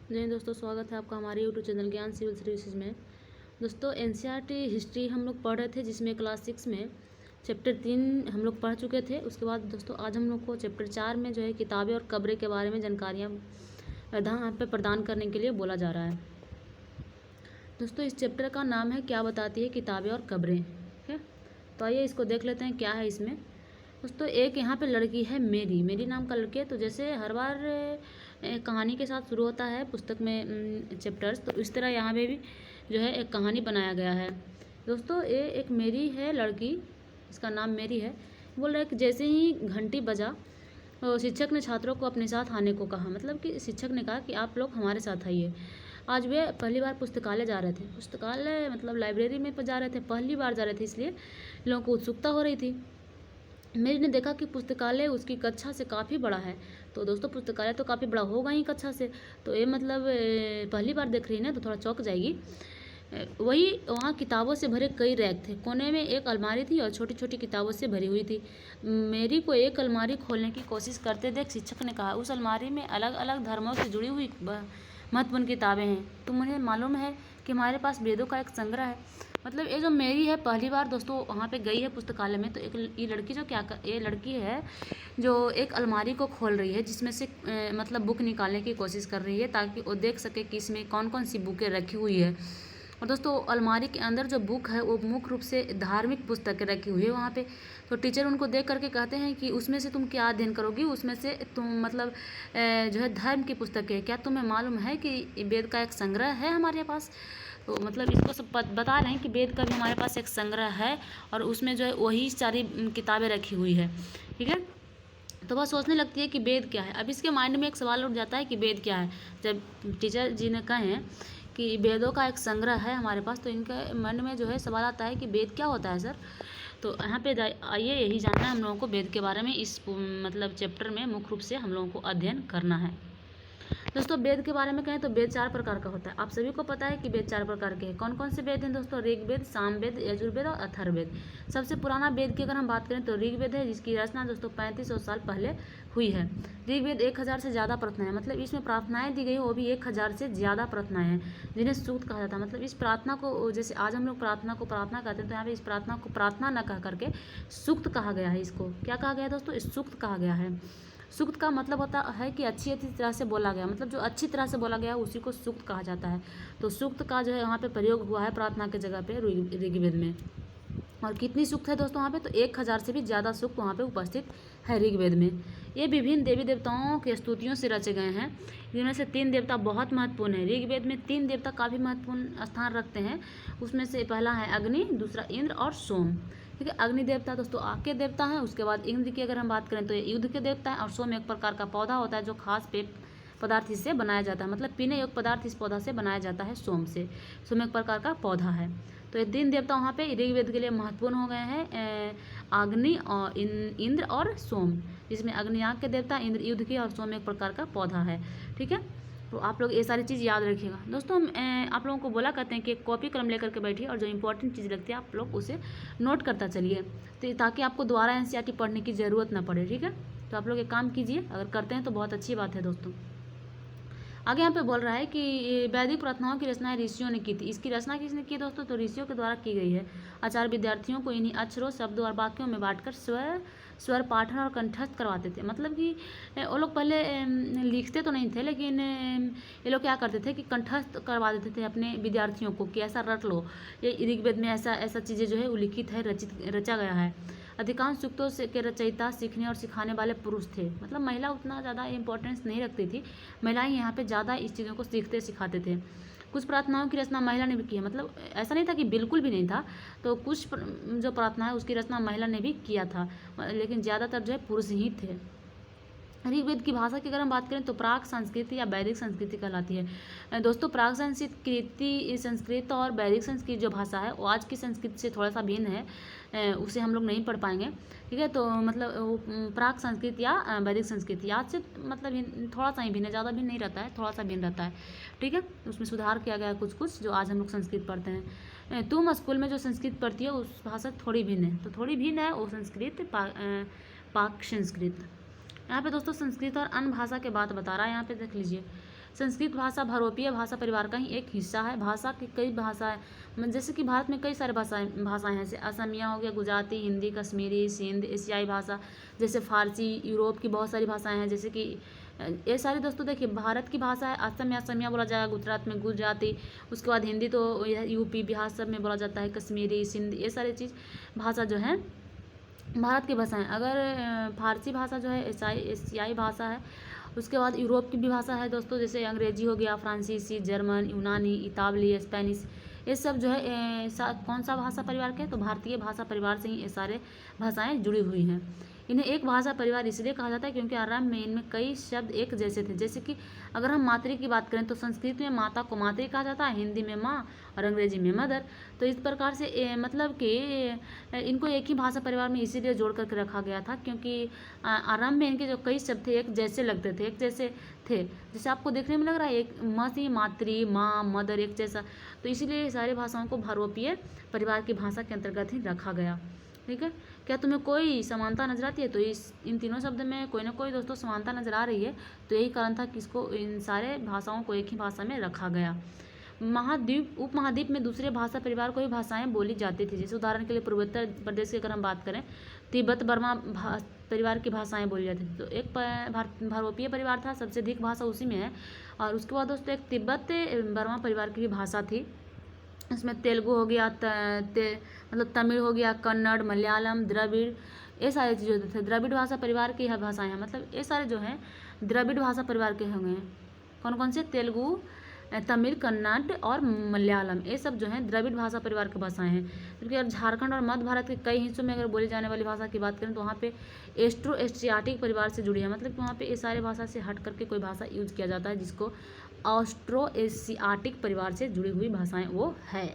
जय हिंद दोस्तों, स्वागत है आपका हमारे यूट्यूब चैनल ज्ञान सिविल सर्विसेज में। दोस्तों एनसीईआरटी हिस्ट्री हम लोग पढ़ रहे थे, जिसमें क्लास 6 में चैप्टर 3 हम लोग पढ़ चुके थे। उसके बाद दोस्तों आज हम लोग को चैप्टर 4 में जो है किताबें और कब्रें के बारे में जानकारियाँ यहाँ पे प्रदान करने के लिए बोला जा रहा है। दोस्तों इस चैप्टर का नाम है क्या बताती है किताबें और कब्रें। ठीक है, तो आइए इसको देख लेते हैं क्या है इसमें। दोस्तों एक यहाँ पे लड़की है मेरी नाम का लड़की है। तो जैसे हर बार कहानी के साथ शुरू होता है पुस्तक में चैप्टर्स, तो इस तरह यहाँ पे भी जो है एक कहानी बनाया गया है। दोस्तों ये एक मेरी है लड़की, इसका नाम मेरी है। बोल रहा है कि जैसे ही घंटी बजा शिक्षक ने छात्रों को अपने साथ आने को कहा। मतलब कि शिक्षक ने कहा कि आप लोग हमारे साथ आइए। आज वे पहली बार पुस्तकालय जा रहे थे। पुस्तकालय मतलब लाइब्रेरी में जा रहे थे, पहली बार जा रहे थे, इसलिए लोगों को उत्सुकता हो रही थी। मेरी ने देखा कि पुस्तकालय उसकी कक्षा से काफ़ी बड़ा है। तो दोस्तों पुस्तकालय तो काफ़ी बड़ा होगा ही कक्षा से, तो ये मतलब पहली बार देख रही है ना, तो थोड़ा चौंक जाएगी। वही वहाँ किताबों से भरे कई रैक थे। कोने में एक अलमारी थी और छोटी छोटी किताबों से भरी हुई थी। मेरी को एक अलमारी खोलने की कोशिश करते देख शिक्षक ने कहा, उस अलमारी में अलग अलग धर्मों से जुड़ी हुई महत्वपूर्ण किताबें हैं। तुम्हें मालूम है कि हमारे पास वेदों का एक संग्रह है। मतलब ये जो मेरी है पहली बार दोस्तों वहाँ पे गई है पुस्तकालय में। तो एक ये लड़की जो ये लड़की है जो एक अलमारी को खोल रही है, जिसमें से मतलब बुक निकालने की कोशिश कर रही है, ताकि वो देख सके कि इसमें कौन कौन सी बुकें रखी हुई है। और दोस्तों अलमारी के अंदर जो बुक है वो मुख्य रूप से धार्मिक पुस्तकें रखी हुई है वहाँ पे। तो टीचर उनको देख करके कहते हैं कि उसमें से तुम क्या अध्ययन करोगी, उसमें से तुम मतलब जो है धर्म की पुस्तकें, क्या तुम्हें मालूम है कि वेद का एक संग्रह है हमारे पास। तो मतलब इसको सब बता रहे हैं कि वेद का भी हमारे पास एक संग्रह है और उसमें जो है वही सारी किताबें रखी हुई है। ठीक है, तो वह सोचने लगती है कि वेद क्या है। अब इसके माइंड में एक सवाल उठ जाता है कि वेद क्या है। जब टीचर जी ने कहे कि वेदों का एक संग्रह है हमारे पास, तो इनके मन में जो है सवाल आता है कि वेद क्या होता है सर। तो यहाँ पे आइए यही जानना है हम लोगों को वेद के बारे में। इस मतलब चैप्टर में मुख्य रूप से हम लोगों को अध्ययन करना है। दोस्तों वेद के बारे में कहें तो वेद 4 प्रकार का होता है। आप सभी को पता है कि वेद 4 प्रकार के हैं। कौन कौन से वेद हैं दोस्तों? ऋग्वेद, सामवेद, यजुर्वेद और अथर्ववेद। सबसे पुराना वेद की अगर हम बात करें तो ऋग्वेद है, जिसकी रचना दोस्तों 3500 साल पहले हुई है। ऋग्वेद 1000 से ज़्यादा प्रार्थनाएं, मतलब इसमें प्रार्थनाएं दी गई वो भी 1000 से ज़्यादा प्रार्थनाएं हैं, जिन्हें सूक्त कहा जाता है। मतलब इस प्रार्थना को, जैसे आज हम लोग प्रार्थना को प्रार्थना कहते हैं, तो यहाँ पे इस प्रार्थना को प्रार्थना न कह करके सूक्त कहा गया है। इसको क्या कहा गया है दोस्तों? इस सूक्त कहा गया है। सूक्त का मतलब होता है कि अच्छी तरह से बोला गया, मतलब जो अच्छी तरह से बोला गया उसी को सूक्त कहा जाता है। तो सूक्त का जो है यहाँ पे प्रयोग हुआ है प्रार्थना के जगह पे ऋग्वेद में। और कितनी सूक्त है दोस्तों वहाँ पे? तो 1000 से भी ज़्यादा सूक्त वहाँ पे उपस्थित है ऋग्वेद में। ये विभिन्न देवी देवताओं की स्तुतियों से रचे गए हैं, जिनमें से 3 देवता बहुत महत्वपूर्ण है। ऋग्वेद में 3 देवता काफ़ी महत्वपूर्ण स्थान रखते हैं। उसमें से पहला है अग्नि, दूसरा इंद्र और सोम। ठीक है, अग्नि देवता दोस्तों आग के देवता हैं। उसके बाद इंद्र की अगर हम बात करें तो ये युद्ध के देवता हैं। और सोम एक प्रकार का पौधा होता है जो खास पेय पदार्थ इससे बनाया जाता है, मतलब पीने योग्य पदार्थ इस पौधा से बनाया जाता है सोम से। सोम एक प्रकार का पौधा है। तो ये 3 देवता वहाँ पे ऋग्वेद के लिए महत्वपूर्ण हो गए हैं, अग्नि और इंद्र और सोम, जिसमें अग्नि आग के देवता, इंद्र युद्ध के और सोम एक प्रकार का पौधा है। ठीक है, तो आप लोग ये सारी चीज़ याद रखिएगा। दोस्तों हम आप लोगों को बोला करते हैं कि एक कॉपी कलम लेकर के बैठिए और जो इंपॉर्टेंट चीज़ लगती है आप लोग उसे नोट करता चलिए, तो ताकि आपको दोबारा एनसीईआरटी पढ़ने की ज़रूरत ना पड़े। ठीक है, तो आप लोग एक काम कीजिए, अगर करते हैं तो बहुत अच्छी बात है दोस्तों। आगे यहाँ पे बोल रहा है कि वैदिक प्रार्थनाओं की रचना ऋषियों ने की थी। इसकी रचना किसने की दोस्तों? तो ऋषियों के द्वारा की गई है। आचार्य विद्यार्थियों को इन्हीं अक्षरों, शब्दों और वाक्यों में बांटकर स्वर पाठन और कंठस्थ करवाते थे। मतलब कि वो लोग पहले लिखते तो नहीं थे, लेकिन ये लोग क्या करते थे कि कंठस्थ करवा देते थे अपने विद्यार्थियों को कि ऐसा रट लो, ये ऋग्वेद में ऐसा ऐसा चीज़ें जो है उल्लिखित है, रचा गया है। अधिकांश सूक्तों से के रचयिता सीखने और सिखाने वाले पुरुष थे। मतलब महिला उतना ज़्यादा इंपॉर्टेंस नहीं रखती थी, महिलाएं यहाँ पे ज़्यादा इस चीज़ों को सीखते सिखाते थे। कुछ प्रार्थनाओं की रचना महिला ने भी की है, मतलब ऐसा नहीं था कि बिल्कुल भी नहीं था। तो कुछ जो प्रार्थना है उसकी रचना महिला ने भी किया था, लेकिन ज़्यादातर जो है पुरुष ही थे। ऋग्वेद की भाषा की अगर हम बात करें तो प्राक संस्कृति या वैदिक संस्कृति कहलाती है। दोस्तों प्राक संस्कृत और वैदिक संस्कृत जो भाषा है वो आज की संस्कृत से थोड़ा सा भिन्न है, उसे हम लोग नहीं पढ़ पाएंगे। ठीक है, तो मतलब प्राक संस्कृत या वैदिक संस्कृत आज से मतलब थोड़ा सा ही भिन्न है, ज़्यादा भिन्न नहीं रहता है, थोड़ा सा भिन्न रहता है। ठीक है, उसमें सुधार किया गया है कुछ कुछ, जो आज हम लोग संस्कृत पढ़ते हैं। तुम स्कूल में जो संस्कृत पढ़ती है उस भाषा थोड़ी भिन्न है, तो थोड़ी भिन्न है वो संस्कृत पाक संस्कृत। यहाँ पे दोस्तों संस्कृत और अन्य भाषा के बात बता रहा है, यहाँ पे देख लीजिए। संस्कृत भाषा भारोपीय भाषा परिवार का ही एक हिस्सा है। भाषा की कई भाषाएं, जैसे कि भारत में कई सारे भाषाएं हैं, जैसे असमिया हो गया, गुजराती, हिंदी, कश्मीरी, सिंध, एशियाई भाषा जैसे फारसी, यूरोप की बहुत सारी भाषाएं हैं, जैसे कि ये सारे दोस्तों देखिए भारत की भाषा है। असम में असमिया बोला जाएगा, गुजरात में गुजराती, उसके बाद हिंदी तो यूपी बिहार सब में बोला जाता है, कश्मीरी, सिंध, ये सारी चीज़ भाषा जो है भारत की भाषा है। अगर फारसी भाषा जो है एशियाई भाषा है। उसके बाद यूरोप की भी भाषा है दोस्तों, जैसे अंग्रेजी हो गया, फ्रांसीसी, जर्मन, यूनानी, इतालवी, स्पेनिश, ये सब जो है कौन सा भाषा परिवार के हैं, तो भारतीय भाषा परिवार से ही ये सारे भाषाएं जुड़ी हुई हैं। इन्हें एक भाषा परिवार इसलिए कहा जाता है क्योंकि आरंभ में इनमें कई शब्द एक जैसे थे। जैसे कि अगर हम मातृ की बात करें तो संस्कृत में माता को मातृ कहा जाता है, हिंदी में माँ और अंग्रेजी में मदर। तो इस प्रकार से मतलब कि इनको एक ही भाषा परिवार में इसीलिए जोड़ करके रखा गया था क्योंकि आरंभ में इनके जो कई शब्द थे एक जैसे लगते थे, एक जैसे थे। जैसे आपको देखने में लग रहा है एक मसी, मातृ, माँ, मदर एक जैसा, तो इसीलिए सारी भाषाओं को भारोपीय परिवार की भाषा के अंतर्गत ही रखा गया। ठीक है, क्या तुम्हें कोई समानता नजर आती है? तो इन तीनों शब्द में कोई ना कोई दोस्तों समानता नजर आ रही है। तो यही कारण था कि इसको इन सारे भाषाओं को एक ही भाषा में रखा गया। महाद्वीप उपमहाद्वीप में दूसरे भाषा परिवार को भी भाषाएं बोली जाती थी। जैसे उदाहरण के लिए पूर्वोत्तर प्रदेश की अगर हम बात करें, तिब्बत बर्मा परिवार की भाषाएं बोली जाती थी। तो एक भारोपीय परिवार था, सबसे अधिक भाषा उसी में है। और उसके बाद दोस्तों एक तिब्बत बर्मा परिवार की भी भाषा थी। इसमें तेलुगु हो गया, मतलब तमिल हो गया, कन्नड़, मलयालम, द्रविड़, ये सारी चीज़ें होते थे। द्रविड़ भाषा परिवार की यह भाषाएं हैं, मतलब ये सारे जो हैं द्रविड़ भाषा परिवार के होंगे। कौन कौन से? तेलुगु, तमिल, कन्नड़ और मलयालम, ये सब जो हैं द्रविड़ भाषा परिवार की भाषाएं हैं। क्योंकि अगर झारखंड और मध्य भारत के कई हिस्सों में अगर बोली जाने वाली भाषा की बात करें तो वहाँ पे एस्ट्रो एशियाटिक परिवार से जुड़ी है, मतलब कि वहाँ पे ये सारे भाषा से हट करके कोई भाषा यूज किया जाता है जिसको ऑस्ट्रो एशियाटिक परिवार से जुड़ी हुई भाषाएं वो है।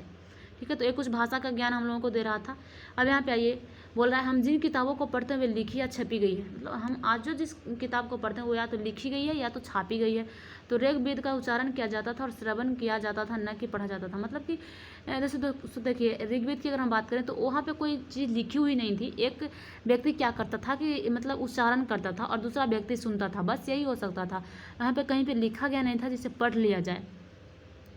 ठीक है, तो ये कुछ भाषा का ज्ञान हम लोगों को दे रहा था। अब यहाँ पे आइए, बोल रहा है हम जिन किताबों को पढ़ते हैं वे लिखी या छपी गई है। मतलब हम आज जो जिस किताब को पढ़ते हैं वो या तो लिखी गई है या तो छापी गई है। तो ऋग्वेद का उच्चारण किया जाता था और श्रवण किया जाता था, न कि पढ़ा जाता था। मतलब कि जैसे देखिए ऋग्वेद की अगर हम बात करें तो वहाँ पे कोई चीज़ लिखी हुई नहीं थी। एक व्यक्ति क्या करता था कि मतलब उच्चारण करता था और दूसरा व्यक्ति सुनता था, बस यही हो सकता था। यहाँ पे कहीं पे लिखा गया नहीं था जिसे पढ़ लिया जाए।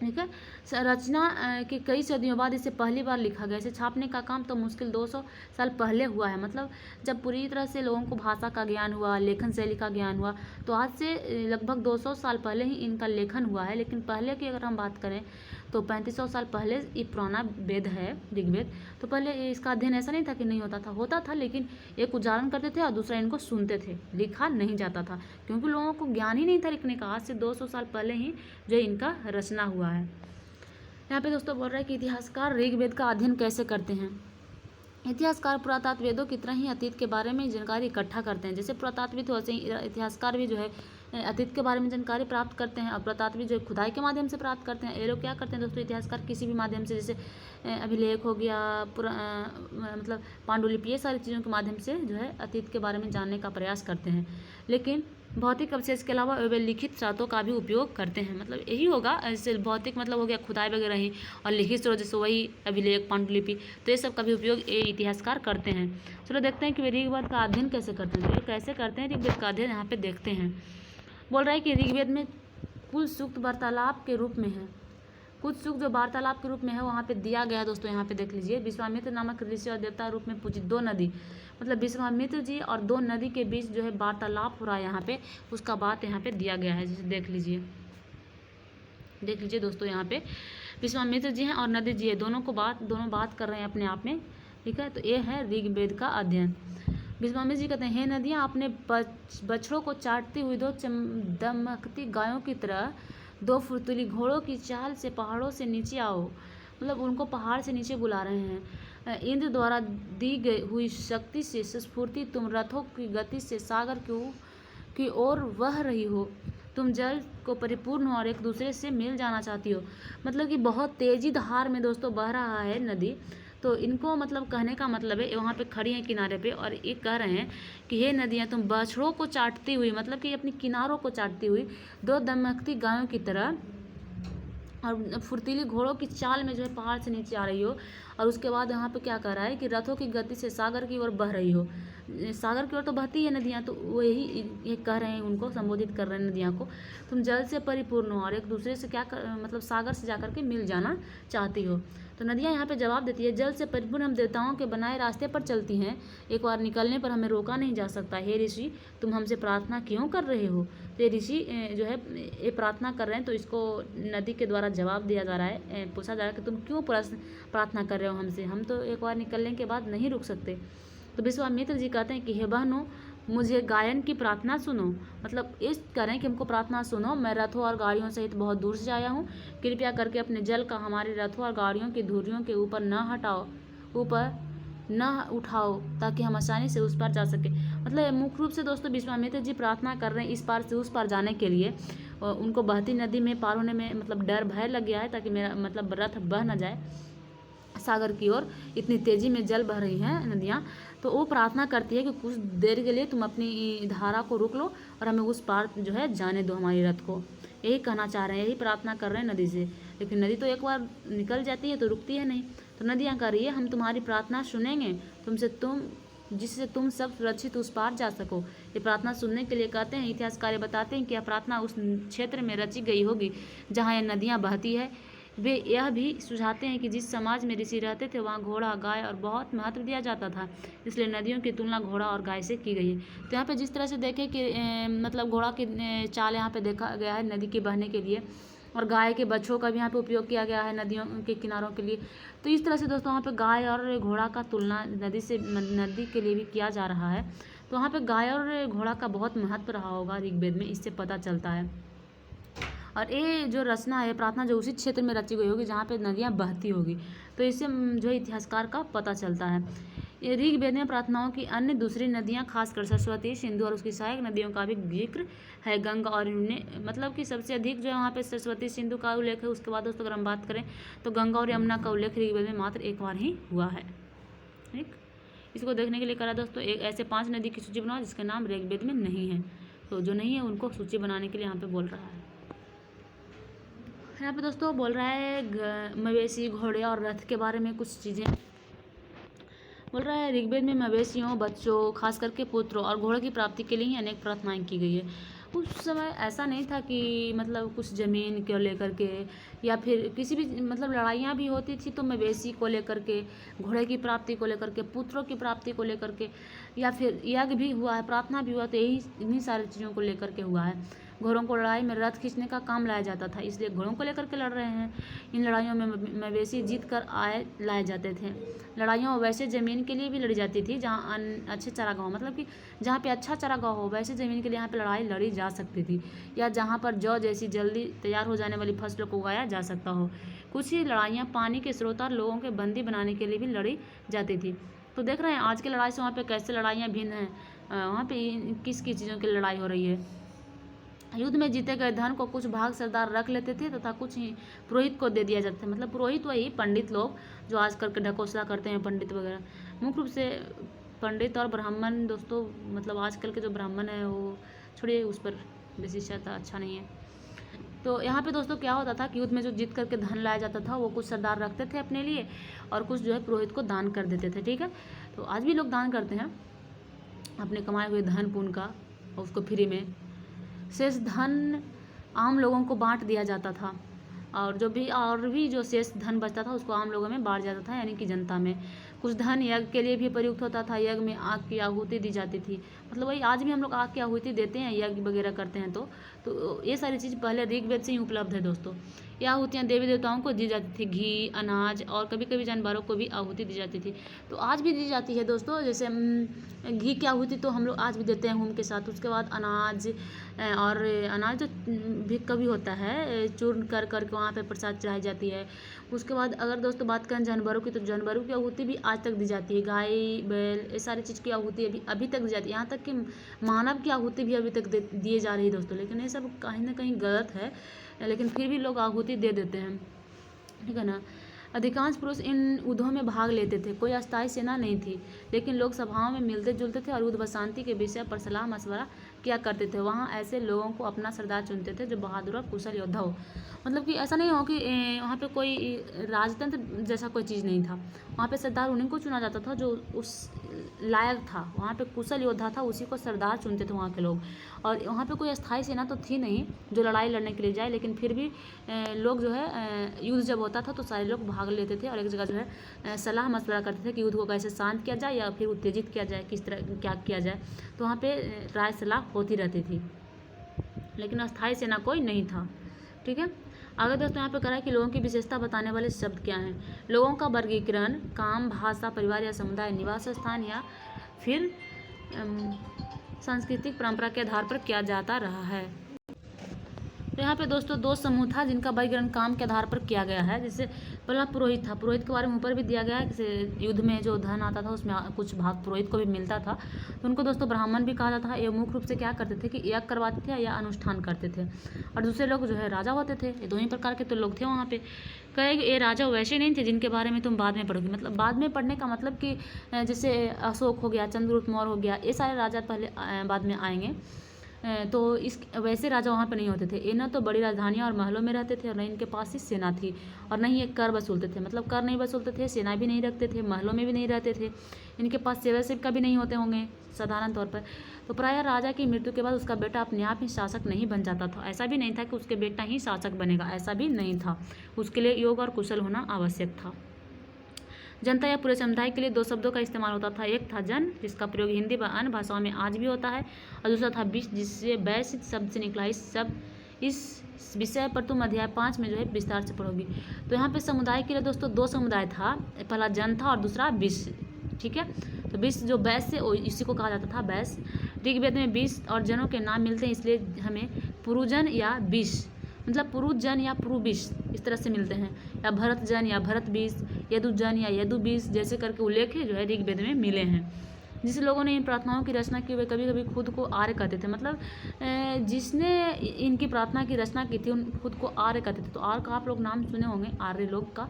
ठीक है, रचना के कई सदियों बाद इसे पहली बार लिखा गया। इसे छापने का काम तो मुश्किल 200 साल पहले हुआ है। मतलब जब पूरी तरह से लोगों को भाषा का ज्ञान हुआ, लेखन शैली का ज्ञान हुआ, तो आज से लगभग 200 साल पहले ही इनका लेखन हुआ है। लेकिन पहले की अगर हम बात करें तो 3500 साल पहले ये पुराना वेद है ऋग्वेद। तो पहले इसका अध्ययन ऐसा नहीं था कि नहीं होता था, लेकिन एक उच्चारण करते थे और दूसरा इनको सुनते थे, लिखा नहीं जाता था क्योंकि लोगों को ज्ञान ही नहीं था लिखने का। आज से 200 साल पहले ही जो इनका रचना हुआ है। यहाँ पे दोस्तों बोल रहा है कि इतिहासकार ऋग्वेद का अध्ययन कैसे करते हैं। इतिहासकार पुरातत्व वेदों की तरह ही अतीत के बारे में जानकारी इकट्ठा करते हैं। जैसे पुरातत्वविद वैसे ही इतिहासकार भी जो है अतीत के बारे में जानकारी प्राप्त करते हैं और पुरातत्वविद जो है खुदाई के माध्यम से प्राप्त करते हैं। ये लोग क्या करते हैं दोस्तों, इतिहासकार किसी भी माध्यम से, जैसे अभिलेख हो गया, मतलब पांडुलिपि, ये सारी चीज़ों के माध्यम से जो है अतीत के बारे में जानने का प्रयास करते हैं। लेकिन भौतिक अवशेष के अलावा वे लिखित स्रोतों का भी उपयोग करते हैं। मतलब यही होगा, जैसे भौतिक मतलब हो गया खुदाई वगैरह ही, और लिखित स्रोत जैसे वही अभिलेख, पांडुलिपि, तो ये सब का भी उपयोग ये इतिहासकार करते हैं। चलो देखते हैं कि वे ऋग्वेद का अध्ययन कैसे करते हैं। तो कैसे करते हैं ऋग्वेद का अध्ययन, यहाँ पे देखते हैं। बोल रहा है कि ऋग्वेद में कुल सूक्त वार्तालाप के रूप में है। कुछ सूक्त जो वार्तालाप के रूप में है वहाँ पे दिया गया है दोस्तों। यहाँ पे देख लीजिए, विश्वामित्र नामक ऋषि और देवता रूप में पूजित दो नदी, मतलब विश्वामित्र जी और दो नदी के बीच जो है वार्तालाप हो रहा है यहाँ पे, उसका बात यहाँ पे दिया गया है। जैसे देख लीजिए दोस्तों, यहाँ पे विश्वामित्र जी हैं और नदी जी है, दोनों बात कर रहे हैं अपने आप में। ठीक है, तो ये है ऋग्वेद का अध्ययन। विश्वामित्र जी कहते हैं, हे नदियाँ, अपने बछड़ों को चाटती हुई दो दमकती गायों की तरह दो फुर्तीली घोड़ों की चाल से पहाड़ों से नीचे आओ। मतलब उनको पहाड़ से नीचे बुला रहे हैं। इंद्र द्वारा दी गई हुई शक्ति से स्फूर्ति तुम रथों की गति से सागर की ओर बह रही हो। तुम जल को परिपूर्ण हो और एक दूसरे से मिल जाना चाहती हो। मतलब कि बहुत तेजी धार में दोस्तों बह रहा है नदी। तो इनको मतलब कहने का मतलब है, वहाँ पे खड़ी हैं किनारे पे और ये कह रहे हैं कि हे नदियाँ, तुम बछड़ों को चाटती हुई, मतलब कि अपनी किनारों को चाटती हुई दो दमकती गायों की तरह और फुर्तीली घोड़ों की चाल में जो है पहाड़ से नीचे आ रही हो। और उसके बाद यहाँ पे क्या कह रहा है कि रथों की गति से सागर की ओर बह रही हो। सागर की ओर तो बहती है नदियाँ, तो वो यही ये कह रहे हैं, उनको संबोधित कर रहे हैं नदियाँ को, तुम जल से परिपूर्ण हो और एक दूसरे से मतलब सागर से जाकर के मिल जाना चाहती हो। तो नदियाँ यहाँ पे जवाब देती है, जल से परिपूर्ण हम देवताओं के बनाए रास्ते पर चलती हैं, एक बार निकलने पर हमें रोका नहीं जा सकता। हे ऋषि, तुम हमसे प्रार्थना क्यों कर रहे हो? तो ये ऋषि जो है ये प्रार्थना कर रहे हैं, तो इसको नदी के द्वारा जवाब दिया जा रहा है, पूछा जा रहा है कि तुम क्यों प्रार्थना कर रहे हो हमसे, हम तो एक बार निकलने के बाद नहीं रुक सकते। तो विश्वामित्र जी कहते हैं कि हे बहनों, मुझे गायन की प्रार्थना सुनो, मतलब इस करें कि हमको प्रार्थना सुनो, मैं रथों और गाड़ियों सहित बहुत दूर से आया हूँ, कृपया करके अपने जल का हमारे रथों और गाड़ियों की धुरियों के ऊपर न उठाओ, ताकि हम आसानी से उस पार जा सके। मतलब मुख्य रूप से दोस्तों विश्वामित्र जी प्रार्थना कर रहे हैं इस पार से उस पार जाने के लिए, उनको बहती नदी में पार होने में मतलब डर भय लग गया है, ताकि मेरा मतलब रथ बह न जाए सागर की ओर, इतनी तेजी में जल बह रही हैं नदियाँ। तो वो प्रार्थना करती है कि कुछ देर के लिए तुम अपनी धारा को रोक लो और हमें उस पार जो है जाने दो हमारे रथ को, यही कहना चाह रहे हैं, यही प्रार्थना कर रहे हैं नदी से। लेकिन नदी तो एक बार निकल जाती है तो रुकती है नहीं। तो नदियाँ कह रही है, हम तुम्हारी प्रार्थना सुनेंगे, जिससे तुम सब सुरक्षित उस पार जा सको। ये प्रार्थना सुनने के लिए कहते हैं, इतिहासकार बताते हैं कि यह प्रार्थना उस क्षेत्र में रची गई होगी जहाँ ये नदियाँ बहती है। वे यह भी सुझाते हैं कि जिस समाज में ऋषि रहते थे वहाँ घोड़ा गाय और बहुत महत्व दिया जाता था, इसलिए नदियों की तुलना घोड़ा और गाय से की गई है। तो यहाँ पे जिस तरह से देखें कि मतलब घोड़ा की चाल यहाँ पे देखा गया है नदी के बहने के लिए, और गाय के बच्चों का भी यहाँ पे उपयोग किया गया है नदियों के किनारों के लिए। तो इस तरह से दोस्तों वहाँ पे गाय और घोड़ा का तुलना नदी के लिए भी किया जा रहा है। तो वहाँ पे गाय और घोड़ा का बहुत महत्व रहा होगा ऋग्वेद में, इससे पता चलता है। और ये जो रचना है प्रार्थना जो उसी क्षेत्र में रची गई होगी जहाँ पे नदियाँ बहती होगी, तो इससे जो है इतिहासकार का पता चलता है। ये ऋग्वेद में प्रार्थनाओं की अन्य दूसरी नदियाँ खासकर सरस्वती, सिंधु और उसकी सहायक नदियों का भी जिक्र है। गंगा और मतलब कि सबसे अधिक जो है वहाँ पे सरस्वती सिंधु का उल्लेख है। उसके बाद दोस्तों अगर हम बात करें तो गंगा और यमुना का उल्लेख ऋग्वेद में मात्र एक बार ही हुआ है। ठीक, इसको देखने के लिए करा दोस्तों एक ऐसे 5 नदी की सूची बनाओ जिसके नाम ऋग्वेद में नहीं है। तो जो नहीं है उनको सूची बनाने के लिए यहाँ पे बोल रहा है। यहाँ पे दोस्तों बोल रहा है मवेशी, घोड़े और रथ के बारे में कुछ चीज़ें बोल रहा है। ऋग्वेद में मवेशियों, बच्चों, खास करके पुत्रों और घोड़े की प्राप्ति के लिए ही अनेक प्रार्थनाएं की गई है। उस समय ऐसा नहीं था कि मतलब कुछ ज़मीन को लेकर के या फिर किसी भी मतलब लड़ाइयाँ भी होती थी तो मवेशी को लेकर के, घोड़े की प्राप्ति को लेकर के, पुत्रों की प्राप्ति को लेकर के, या फिर यज्ञ भी हुआ है, प्रार्थना भी हुआ, तो यही इन्हीं सारी चीज़ों को लेकर के हुआ है। घोड़ों को लड़ाई में रथ खींचने का काम लाया जाता था, इसलिए घोड़ों को लेकर के लड़ रहे हैं। इन लड़ाइयों में मवेशी जीत कर लाए जाते थे। लड़ाइयाँ वैसे ज़मीन के लिए भी लड़ी जाती थी जहाँ अच्छे चारागाह, मतलब कि जहाँ पे अच्छा चारागाह हो वैसे ज़मीन के लिए यहाँ पे लड़ाई लड़ी जा सकती थी, या जहाँ पर जौ जैसी जल्दी तैयार हो जाने वाली फसलों को उगाया जा सकता हो। कुछ ही लड़ाइयाँ पानी के स्रोत और लोगों के बंदी बनाने के लिए भी लड़ी जाती थी। तो देख रहे हैं आज की लड़ाई से वहाँ पे कैसे लड़ाइयाँ भिन्न हैं, वहाँ पे किस किस चीज़ों की लड़ाई हो रही है। युद्ध में जीते गए धन को कुछ भाग सरदार रख लेते थे तथा कुछ ही पुरोहित को दे दिया जाता था। मतलब पुरोहित वही पंडित लोग जो आज करके ढकोसला करते हैं, पंडित वगैरह। मुख्य रूप से पंडित और ब्राह्मण दोस्तों, मतलब आजकल के जो ब्राह्मण है वो छोड़िए, उस पर बेसी चर्चा अच्छा नहीं है। तो यहाँ पे दोस्तों क्या होता था कि युद्ध में जो जीत करके धन लाया जाता था वो कुछ सरदार रखते थे अपने लिए और कुछ जो है पुरोहित को दान कर देते थे। ठीक है, तो आज भी लोग दान करते हैं अपने कमाए हुए धन पुण्य का, और उसको फ्री में। शेष धन आम लोगों को बांट दिया जाता था, और भी जो शेष धन बचता था उसको आम लोगों में बांट जाता था, यानी कि जनता में। कुछ धन यज्ञ के लिए भी प्रयुक्त होता था, यज्ञ में आग की आहुति दी जाती थी। मतलब वही आज भी हम लोग आग की आहुति देते हैं, यज्ञ वगैरह करते हैं। तो ये सारी चीज़ पहले ऋग्वेद से ही उपलब्ध है दोस्तों। ये आहुतियाँ देवी देवताओं को दी जाती थी, घी, अनाज और कभी कभी जानवरों को भी आहुति दी जाती थी। तो आज भी दी जाती है दोस्तों, जैसे घी की आहुति तो हम लोग आज भी देते हैं होम के साथ। उसके बाद अनाज, और अनाज जो भी कभी होता है चूर्ण कर करके वहाँ पे प्रसाद चढ़ाई जाती है। उसके बाद अगर दोस्तों बात करें जानवरों की, तो जानवरों की आहुति भी आज तक दी जाती है। गाय, बैल, ये सारी चीज़ की आहुति अभी तक दी जाती है। यहाँ तक कि मानव की आहुति भी अभी तक दिए जा रही है दोस्तों, लेकिन ये सब कहीं ना कहीं गलत है, लेकिन फिर भी लोग आहुति दे देते हैं। ठीक है ना। अधिकांश पुरुष इन युद्धों में भाग लेते थे। कोई अस्थायी सेना नहीं थी, लेकिन लोग सभाओं में मिलते जुलते थे और युद्ध व शांति के विषय पर सलाह मशवरा किया करते थे। वहाँ ऐसे लोगों को अपना सरदार चुनते थे जो बहादुर और कुशल योद्धा हो। मतलब कि ऐसा नहीं हो कि वहाँ पे कोई राजतंत्र जैसा कोई चीज़ नहीं था। वहाँ पे सरदार उन्हीं को चुना जाता था जो उस लायक था, वहाँ पे कुशल योद्धा था, उसी को सरदार चुनते थे वहाँ के लोग। और वहाँ पे कोई अस्थायी सेना तो थी नहीं जो लड़ाई लड़ने के लिए जाए, लेकिन फिर भी लोग जो है युद्ध जब होता था तो सारे लोग भाग लेते थे और एक जगह जो है सलाह मशवरा करते थे कि युद्ध को कैसे शांत किया जाए या फिर उत्तेजित किया जाए, किस तरह क्या किया जाए। तो वहाँ पे राय सलाह होती रहती थी, लेकिन अस्थायी सेना कोई नहीं था। ठीक है, आगे दोस्तों यहाँ पे करा है कि लोगों की विशेषता बताने वाले शब्द क्या हैं। लोगों का वर्गीकरण काम, भाषा, परिवार या समुदाय, निवास स्थान या फिर सांस्कृतिक परंपरा के आधार पर किया जाता रहा है। तो यहाँ पे दोस्तों दो समूह था जिनका वर्गीकरण काम के आधार पर किया गया है। जैसे पहला पुरोहित था, पुरोहित के बारे में ऊपर भी दिया गया है कि युद्ध में जो धन आता था उसमें कुछ भाग पुरोहित को भी मिलता था। तो उनको दोस्तों ब्राह्मण भी कहा जाता था। ये मुख्य रूप से क्या करते थे कि यज्ञ करवाते थे या अनुष्ठान करते थे, और दूसरे लोग जो है राजा होते थे। ये दो ही प्रकार के तो लोग थे वहाँ पे। कहे ये राजा वैसे नहीं थे जिनके बारे में तुम बाद में पढ़ोगे, मतलब बाद में पढ़ने का मतलब कि जैसे अशोक हो गया, चंद्रगुप्त मौर्य हो गया, ये सारे राजा पहले बाद में आएंगे। तो इस वैसे राजा वहाँ पर नहीं होते थे। ये न तो बड़ी राजधानियाँ और महलों में रहते थे और न इनके पास ही सेना थी, और न ही ये कर वसूलते थे, मतलब कर नहीं वसूलते थे, सेना भी नहीं रखते थे, महलों में भी नहीं रहते थे, इनके पास सेवा सेवक भी नहीं होते होंगे साधारण तौर पर। तो प्रायः राजा की मृत्यु के बाद उसका बेटा अपने आप ही शासक नहीं बन जाता था। ऐसा भी नहीं था कि उसके बेटा ही शासक बनेगा, ऐसा भी नहीं था। उसके लिए योग्य और कुशल होना आवश्यक था। जनता या पूरे समुदाय के लिए दो शब्दों का इस्तेमाल होता था। एक था जन, जिसका प्रयोग हिंदी व अन्य भाषाओं में आज भी होता है, और दूसरा था विश, जिससे वैश्य शब्द से निकला। इस विषय पर तुम अध्याय 5 में जो है विस्तार से पढ़ोगी। तो यहाँ पे समुदाय के लिए दोस्तों दो समुदाय था, पहला जन था और दूसरा विश। ठीक है, तो विश जो वैश्य इसी को कहा जाता था वैश्य। ऋग्वेद में विश और जनों के नाम मिलते हैं, इसलिए हमें पुरुजन या विश, मतलब पुरुजन या पुरुविश इस तरह से मिलते हैं, या भरत जन या भरत बीस, यदुजन या यदुबीस जैसे करके उल्लेख जो है ऋग्वेद में मिले हैं। जिस लोगों ने इन प्रार्थनाओं की रचना की वे कभी कभी खुद को आर्य कहते थे, मतलब जिसने इनकी प्रार्थना की रचना की थी उन खुद को आर्य कहते थे। तो आर्य का आप लोग नाम सुने होंगे आर्य लोग का।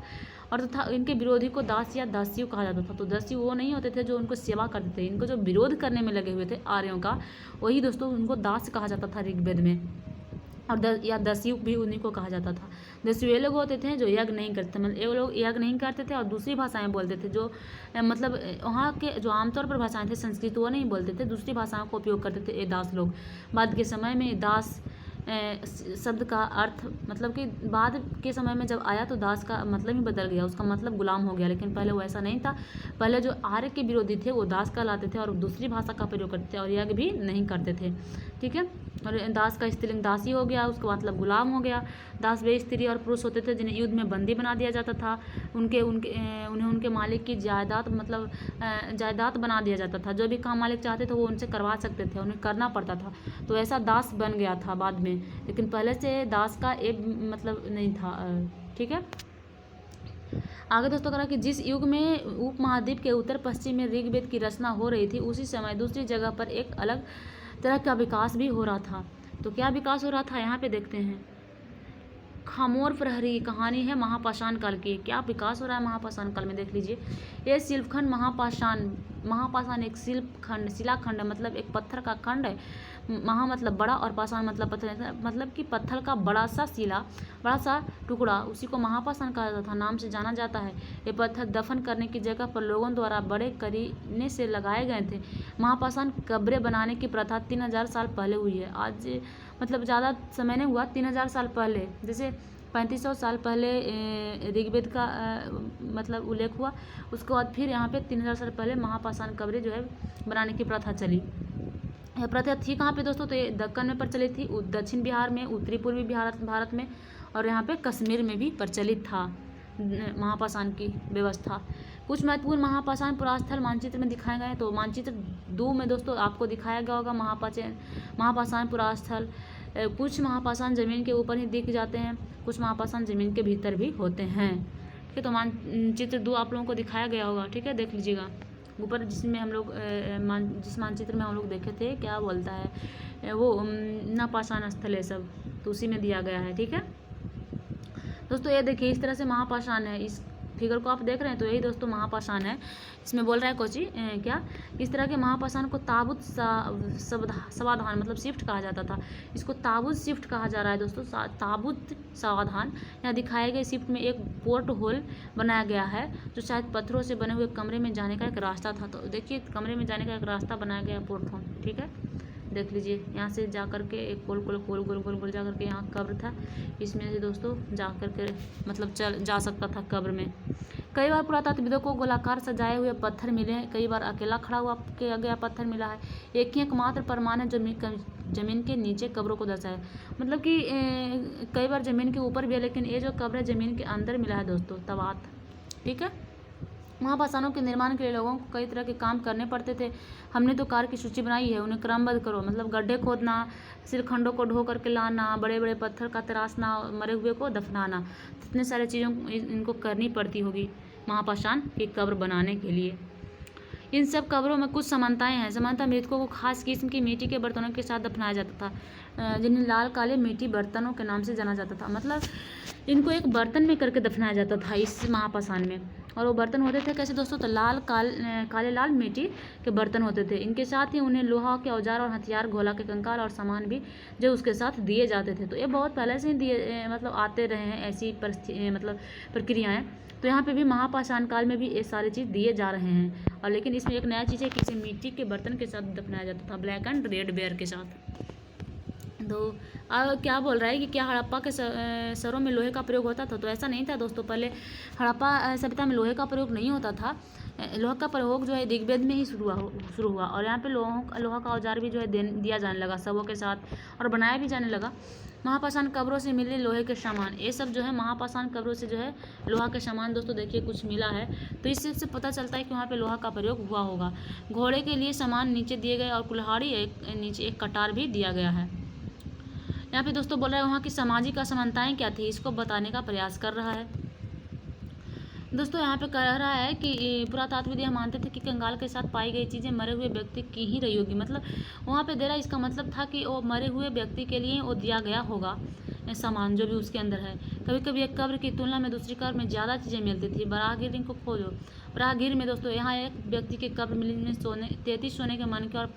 और तथा इनके विरोधी को दास या दासियों कहा जाता था। तो दासी वो नहीं होते थे जो उनको सेवा करते थे, इनको जो विरोध करने में लगे हुए थे आर्यों का, वही दोस्तों उनको दास कहा जाता था ऋग्वेद में। और या दस्यु भी उन्हीं को कहा जाता था। दस्यु ये लोग होते थे जो यज्ञ नहीं करते, मतलब ये लोग यज्ञ नहीं करते थे और दूसरी भाषाएं बोलते थे, जो मतलब वहाँ के जो आमतौर पर भाषाएं थे संस्कृत वो नहीं बोलते थे, दूसरी भाषाओं का उपयोग करते थे ये दास लोग। बाद के समय में दास शब्द का अर्थ मतलब कि बाद के समय में जब आया तो दास का मतलब ही बदल गया, उसका मतलब गुलाम हो गया, लेकिन पहले वो ऐसा नहीं था। पहले जो आर्य के विरोधी थे वो दास कहलाते थे और दूसरी भाषा का प्रयोग करते थे और यज्ञ भी नहीं करते थे। ठीक है, और दास का स्त्रीलिंग दासी हो गया, उसका मतलब गुलाम हो गया। दास वे स्त्री और पुरुष होते थे जिन्हें युद्ध में बंदी बना दिया जाता था। उन्हें उनके मालिक की जायदाद मतलब जायदाद बना दिया जाता था। जो भी काम मालिक चाहते थे वो उनसे करवा सकते थे, उन्हें करना पड़ता था। तो ऐसा दास बन गया था बाद में, लेकिन पहले से दास का एक मतलब नहीं था। ठीक है, आगे दोस्तों करा कि जिस युग में उपमहाद्वीप के उत्तर पश्चिम में ऋग्वेद की रचना हो रही थी उसी समय दूसरी जगह पर एक अलग तरह का विकास भी हो रहा था। तो क्या विकास हो रहा था यहाँ पे देखते हैं। खामोर प्रहरी की कहानी है महापाषाण काल की। क्या विकास हो रहा है महापाषाण काल में देख लीजिए। ये शिल्पखंड महापाषाण एक शिल्पखंड शिलाखंड है, मतलब एक पत्थर का खंड है। महा मतलब बड़ा और पाषाण मतलब पत्थर, मतलब कि पत्थर का बड़ा सा टुकड़ा, उसी को महापाषाण कहा जाता था, नाम से जाना जाता है। ये पत्थर दफन करने की जगह पर लोगों द्वारा बड़े करीने से लगाए गए थे। महापाषाण कब्रें बनाने की प्रथा 3000 साल पहले हुई है। आज मतलब ज़्यादा समय नहीं हुआ, 3000 साल पहले, जैसे 3500 साल पहले ऋग्वेद का मतलब उल्लेख हुआ, उसके बाद फिर यहाँ पे 3000 साल पहले महापाषाण कब्रें जो है बनाने की प्रथा चली। यह प्रथा थी कहाँ पे दोस्तों, तो ये दक्कन में प्रचलित थी, दक्षिण बिहार में, उत्तरी पूर्वी भारत में, और यहाँ पे कश्मीर में भी प्रचलित था महापाषाण की व्यवस्था। कुछ महत्वपूर्ण महापाषाण पुरास्थल मानचित्र में दिखाए गए हैं। तो मानचित्र 2 में दोस्तों आपको दिखाया गया होगा महापाषाण पुरास्थल। कुछ महापाषाण जमीन के ऊपर ही दिख जाते हैं, कुछ महापाषाण जमीन के भीतर भी होते हैं। ठीक है, तो मानचित्र 2 आप लोगों को दिखाया गया होगा। ठीक है, देख लीजिएगा ऊपर, जिसमें हम लोग जिस मानचित्र में हम लोग देखे थे, क्या बोलता है वो न पाषाण स्थल है सब, तो उसी में दिया गया है। ठीक है दोस्तों, ये देखिए इस तरह से महापाषाण है। फिगर को आप देख रहे हैं तो यही दोस्तों महापाषाण है। इसमें बोल रहा है कोची क्या, इस तरह के महापाषाण को ताबूत सावधान मतलब शिफ्ट कहा जाता था। इसको ताबूत शिफ्ट कहा जा रहा है दोस्तों, ताबूत सावधान। यहाँ दिखाए गए शिफ्ट में एक पोर्ट होल बनाया गया है जो शायद पत्थरों से बने हुए कमरे में जाने का एक रास्ता था। तो देखिए कमरे में जाने का एक रास्ता बनाया गया पोर्ट होल, ठीक है, देख लीजिए। यहाँ से जा कर के एक गोल गोल गोल गोल गोल गोल जा कर के यहाँ कब्र था, इसमें से दोस्तों जा कर के मतलब जा सकता था कब्र में। कई बार पुरातत्वविदों को गोलाकार सजाए हुए पत्थर मिले हैं, कई बार अकेला खड़ा हुआ किया गया पत्थर मिला है। एक ही एकमात्र प्रमाण है जो जमीन के नीचे कब्रों को दर्शाए, मतलब कि कई बार ज़मीन के ऊपर भी है, लेकिन ये जो कब्र है ज़मीन के अंदर मिला है दोस्तों, तवात, ठीक है। महापाषाणों के निर्माण के लिए लोगों को कई तरह के काम करने पड़ते थे। हमने तो कार्य की सूची बनाई है, उन्हें क्रमबद्ध करो। मतलब गड्ढे खोदना, शिलखंडों को ढो करके लाना, बड़े बड़े पत्थर का तराशना, मरे हुए को दफनाना, इतने सारे चीज़ों इनको करनी पड़ती होगी महापाषाण की कब्र बनाने के लिए। इन सब कब्रों में कुछ समानताएं हैं। समानता मृतकों को खास किस्म की मिट्टी के बर्तनों के साथ दफनाया जाता था, जिन्हें लाल काले मिट्टी बर्तनों के नाम से जाना जाता था। मतलब इनको एक बर्तन में करके दफनाया जाता था इस महापाषाण में। और वो बर्तन होते थे कैसे दोस्तों, तो काले लाल मिट्टी के बर्तन होते थे। इनके साथ ही उन्हें लोहा के औजार और हथियार, घोला के कंकाल और सामान भी जो उसके साथ दिए जाते थे। तो ये बहुत पहले से ही दिए मतलब आते रहे हैं ऐसी मतलब प्रक्रियाएँ। तो यहाँ पे भी महापाषाण काल में भी ये सारी चीज़ दिए जा रहे हैं। और लेकिन इसमें एक नया चीज़ है कि इसे मिट्टी के बर्तन के साथ दफनाया जाता था, ब्लैक एंड रेड बेयर के साथ। तो क्या बोल रहा है कि क्या हड़प्पा के सरों में लोहे का प्रयोग होता था, तो ऐसा नहीं था दोस्तों। पहले हड़प्पा सभ्यता में लोहे का प्रयोग नहीं होता था। लोहा का प्रयोग जो है ऋग्वेद में ही शुरू हुआ। और यहाँ पे लोहा का औजार भी जो है दिया जाने लगा शवों के साथ, और बनाया भी जाने लगा। महापाषाण कब्रों से मिले लोहे के सामान, ये सब जो है महापाषाण कब्रों से जो है लोहा के सामान दोस्तों देखिए कुछ मिला है। तो इससे से पता चलता है कि वहाँ पे लोहा का प्रयोग हुआ होगा। घोड़े के लिए सामान नीचे दिए गए और कुल्हाड़ी नीचे एक कटार भी दिया गया है। यहाँ पे दोस्तों बोल रहा है वहाँ की सामाजिक असमानताएं क्या थी, इसको बताने का प्रयास कर रहा है। दोस्तों यहाँ पे कह रहा है कि पुरातत्वविद यह मानते थे कि कंकाल के साथ पाई गई चीज़ें मरे हुए व्यक्ति की ही रही होगी। मतलब वहाँ पे दे रहा है, इसका मतलब था कि वो मरे हुए व्यक्ति के लिए वो दिया गया होगा सामान जो भी उसके अंदर है। कभी कभी एक कब्र की तुलना में दूसरी कब्र में ज़्यादा चीज़ें मिलती थी। बराहगीर को खोजो, बराहगीर में दोस्तों यहाँ एक व्यक्ति की कब्र मिली में 33 सोने के मनके और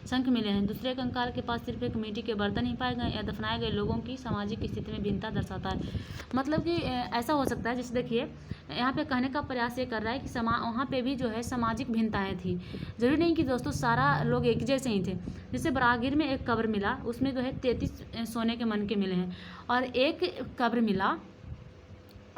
शंख मिले हैं। दूसरे कंकाल के पास सिर्फ एक मिट्टी के बर्तन ही पाए गए। या दफनाए गए लोगों की सामाजिक स्थिति में भिन्नता दर्शाता है। मतलब कि ऐसा हो सकता है, जैसे देखिए यहाँ पे कहने का प्रयास ये कर रहा है कि वहाँ पे भी जो है सामाजिक भिन्नताएं थी। जरूरी नहीं कि दोस्तों सारा लोग एक जैसे ही थे। जैसे बराहगीर में एक कब्र मिला, उसमें जो है 33 सोने के मनके मिले हैं। और एक कब्र मिला,